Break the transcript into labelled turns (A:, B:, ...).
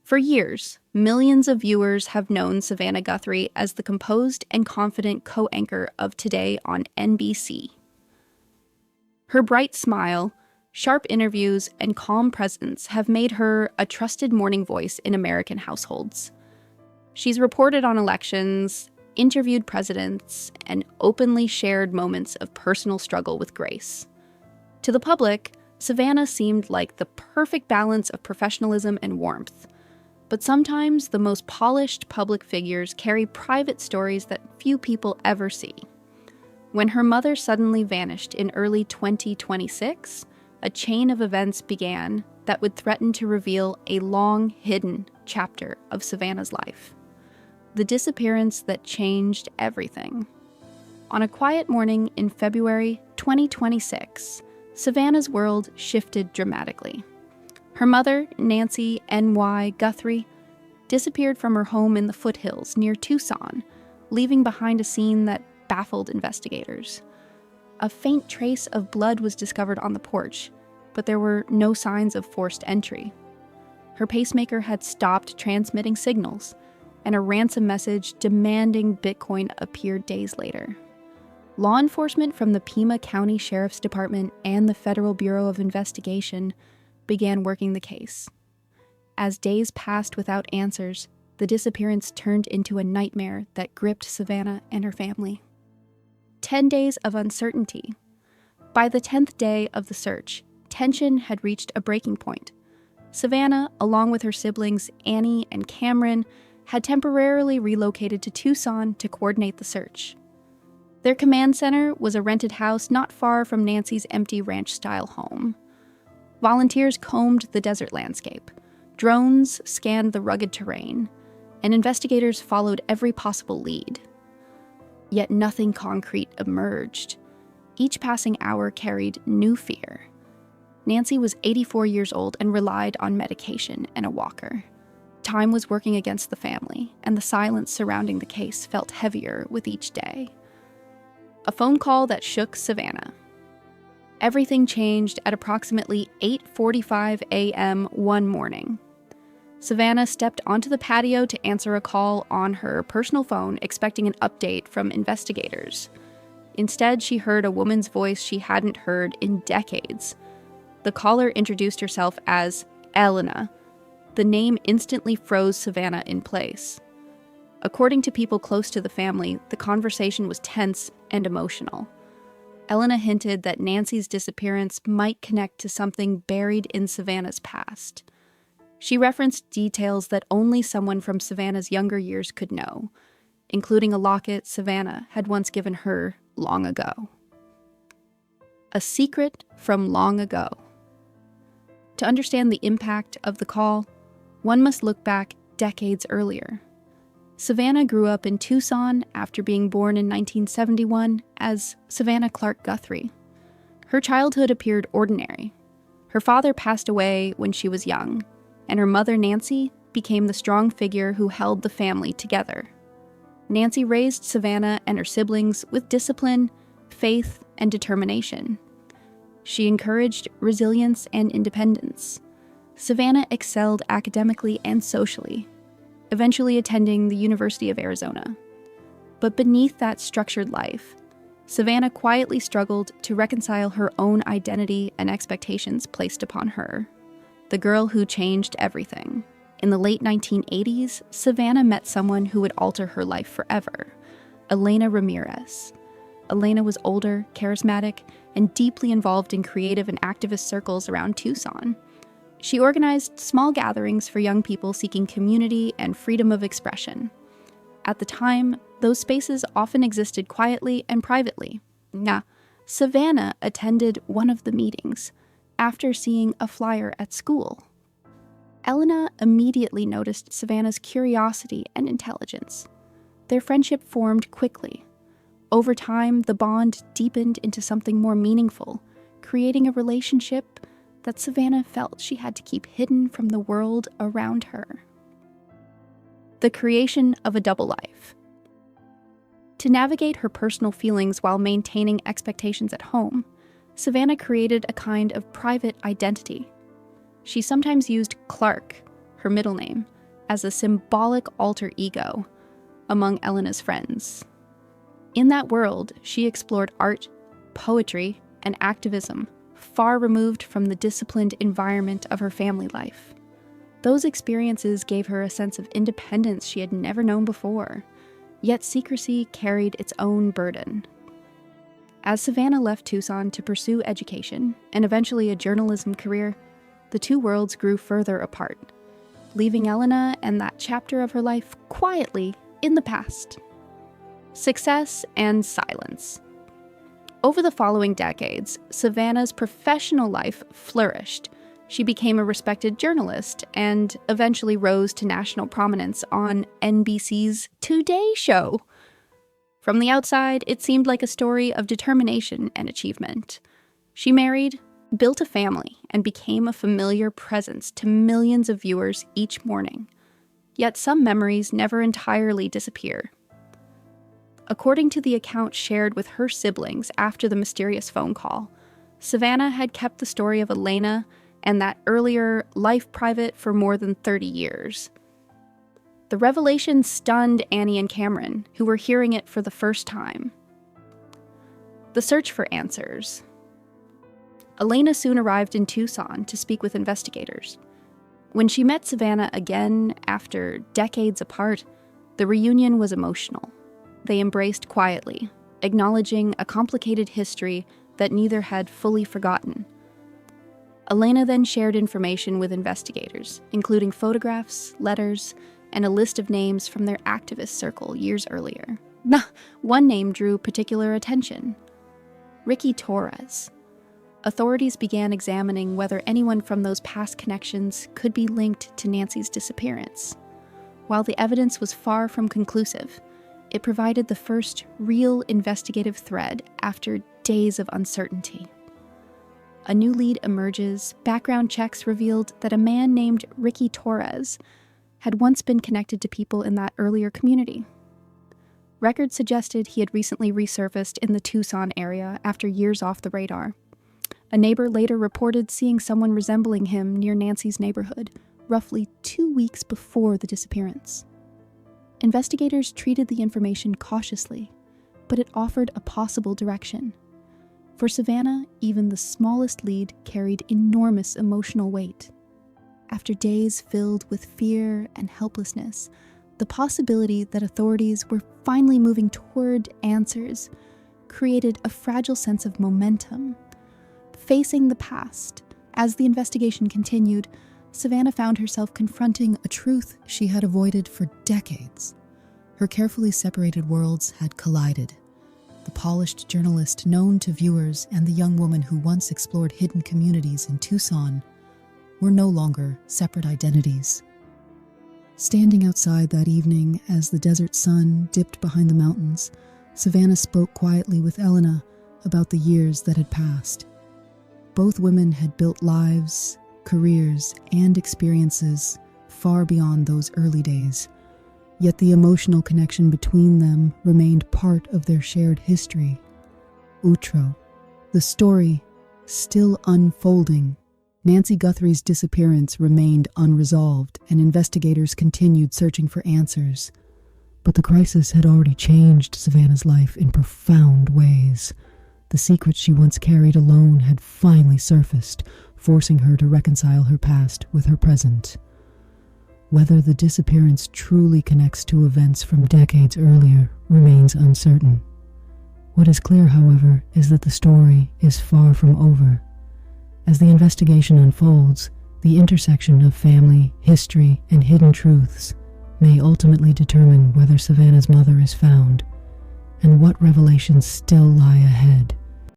A: For years, millions of viewers have known Savannah Guthrie as the composed and confident co-anchor of Today on NBC. Her bright smile, sharp interviews, and calm presence have made her a trusted morning voice in American households. She's reported on elections, interviewed presidents, and openly shared moments of personal struggle with grace. To the public, Savannah seemed like the perfect balance of professionalism and warmth. But sometimes the most polished public figures carry private stories that few people ever see. When her mother suddenly vanished in early 2026, a chain of events began that would threaten to reveal a long, hidden chapter of Savannah's life. The disappearance that changed everything. On a quiet morning in February 2026, Savannah's world shifted dramatically. Her mother, Nancy N.Y. Guthrie, disappeared from her home in the foothills near Tucson, leaving behind a scene that baffled investigators. A faint trace of blood was discovered on the porch, but there were no signs of forced entry. Her pacemaker had stopped transmitting signals, and a ransom message demanding Bitcoin appeared days later. Law enforcement from the Pima County Sheriff's Department and the Federal Bureau of Investigation began working the case. As days passed without answers, the disappearance turned into a nightmare that gripped Savannah and her family. 10 days of uncertainty. By the 10th day of the search, tension had reached a breaking point. Savannah, along with her siblings Annie and Cameron, had temporarily relocated to Tucson to coordinate the search. Their command center was a rented house not far from Nancy's empty ranch-style home. Volunteers combed the desert landscape, drones scanned the rugged terrain, and investigators followed every possible lead. Yet nothing concrete emerged. Each passing hour carried new fear. Nancy was 84 years old and relied on medication and a walker. Time was working against the family, and the silence surrounding the case felt heavier with each day. A phone call that shook Savannah. Everything changed at approximately 8:45 a.m. one morning. Savannah stepped onto the patio to answer a call on her personal phone, expecting an update from investigators. Instead, she heard a woman's voice she hadn't heard in decades. The caller introduced herself as Elena. The name instantly froze Savannah in place. According to people close to the family, the conversation was tense and emotional. Elena hinted that Nancy's disappearance might connect to something buried in Savannah's past. She referenced details that only someone from Savannah's younger years could know, including a locket Savannah had once given her long ago. A secret from long ago. To understand the impact of the call, one must look back decades earlier. Savannah grew up in Tucson after being born in 1971 as Savannah Clark Guthrie. Her childhood appeared ordinary. Her father passed away when she was young, and her mother, Nancy, became the strong figure who held the family together. Nancy raised Savannah and her siblings with discipline, faith, and determination. She encouraged resilience and independence. Savannah excelled academically and socially, eventually attending the University of Arizona. But beneath that structured life, Savannah quietly struggled to reconcile her own identity and expectations placed upon her. The girl who changed everything. In the late 1980s, Savannah met someone who would alter her life forever, Elena Ramirez. Elena was older, charismatic, and deeply involved in creative and activist circles around Tucson. She organized small gatherings for young people seeking community and freedom of expression. At the time, those spaces often existed quietly and privately. Savannah attended one of the meetings after seeing a flyer at school. Elena immediately noticed Savannah's curiosity and intelligence. Their friendship formed quickly. Over time, the bond deepened into something more meaningful, creating a relationship that Savannah felt she had to keep hidden from the world around her. The creation of a double life. To navigate her personal feelings while maintaining expectations at home, Savannah created a kind of private identity. She sometimes used Clark, her middle name, as a symbolic alter ego among Elena's friends. In that world, she explored art, poetry, and activism, far removed from the disciplined environment of her family life. Those experiences gave her a sense of independence she had never known before, yet secrecy carried its own burden. As Savannah left Tucson to pursue education and eventually a journalism career, the two worlds grew further apart, leaving Elena and that chapter of her life quietly in the past. Success and silence. Over the following decades, Savannah's professional life flourished. She became a respected journalist and eventually rose to national prominence on NBC's Today Show. From the outside, it seemed like a story of determination and achievement. She married, built a family, and became a familiar presence to millions of viewers each morning. Yet some memories never entirely disappear. According to the account shared with her siblings after the mysterious phone call, Savannah had kept the story of Elena and that earlier life private for more than 30 years. The revelation stunned Annie and Cameron, who were hearing it for the first time. The search for answers. Elena soon arrived in Tucson to speak with investigators. When she met Savannah again after decades apart, the reunion was emotional. They embraced quietly, acknowledging a complicated history that neither had fully forgotten. Elena then shared information with investigators, including photographs, letters, and a list of names from their activist circle years earlier. One name drew particular attention: Ricky Torres. Authorities began examining whether anyone from those past connections could be linked to Nancy's disappearance. While the evidence was far from conclusive, it provided the first real investigative thread after days of uncertainty. A new lead emerges. Background checks revealed that a man named Ricky Torres had once been connected to people in that earlier community. Records suggested he had recently resurfaced in the Tucson area after years off the radar. A neighbor later reported seeing someone resembling him near Nancy's neighborhood, roughly 2 weeks before the disappearance. Investigators treated the information cautiously, but it offered a possible direction. For Savannah, even the smallest lead carried enormous emotional weight. After days filled with fear and helplessness, the possibility that authorities were finally moving toward answers created a fragile sense of momentum. Facing the past, as the investigation continued, Savannah found herself confronting a truth she had avoided for decades. Her carefully separated worlds had collided. The polished journalist known to viewers and the young woman who once explored hidden communities in Tucson were no longer separate identities. Standing outside that evening as the desert sun dipped behind the mountains, Savannah spoke quietly with Elena about the years that had passed. Both women had built lives, careers, and experiences far beyond those early days, yet the emotional connection between them remained part of their shared history. Outro. The story, still unfolding. Nancy Guthrie's disappearance remained unresolved, and investigators continued searching for answers. But the crisis had already changed Savannah's life in profound ways. The secrets she once carried alone had finally surfaced, forcing her to reconcile her past with her present. Whether the disappearance truly connects to events from decades earlier remains uncertain. What is clear, however, is that the story is far from over. As the investigation unfolds, the intersection of family, history, and hidden truths may ultimately determine whether Savannah's mother is found and what revelations still lie ahead.